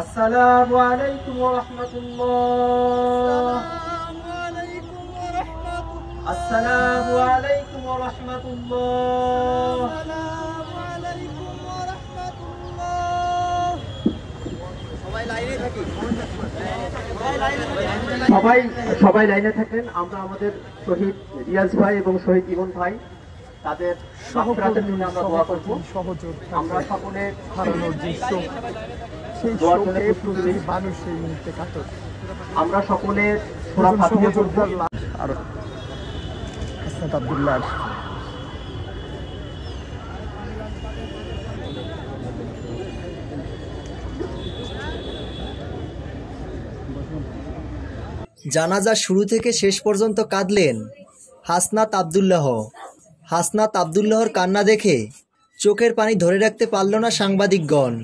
আসসালামু আলাইকুম ওয়া রাহমাতুল্লাহ। আসসালামু আলাইকুম ওয়া রাহমাতুল্লাহ। সবাই সবাই লাইনে থাকেন। আমরা আমাদের শহীদ রিয়াজ ভাই এবং শহীদ ইমন ভাই তাদের মাগফিরাতের জন্য আমরা দোয়া করব। আমরা সকলে হারানোর যে শোক, সেই দোয়ার জন্য শোকে প্রস্তুত প্রতিটি রই। মানুষ সেই মুহূর্তে কাতর। আমরা সকলে সূরা ফাতিহা পড়ব। সহযোদ্ধার লাশ আর হাসনাত আব্দুল্লাহর জানাজা শুরু থেকে শেষ পর্যন্ত কাঁদলেন হাসনাত আব্দুল্লাহ। হাসনাত আব্দুল্লাহর কান্না দেখে চোখের পানি ধরে রাখতে পারল না সাংবাদিকগণ।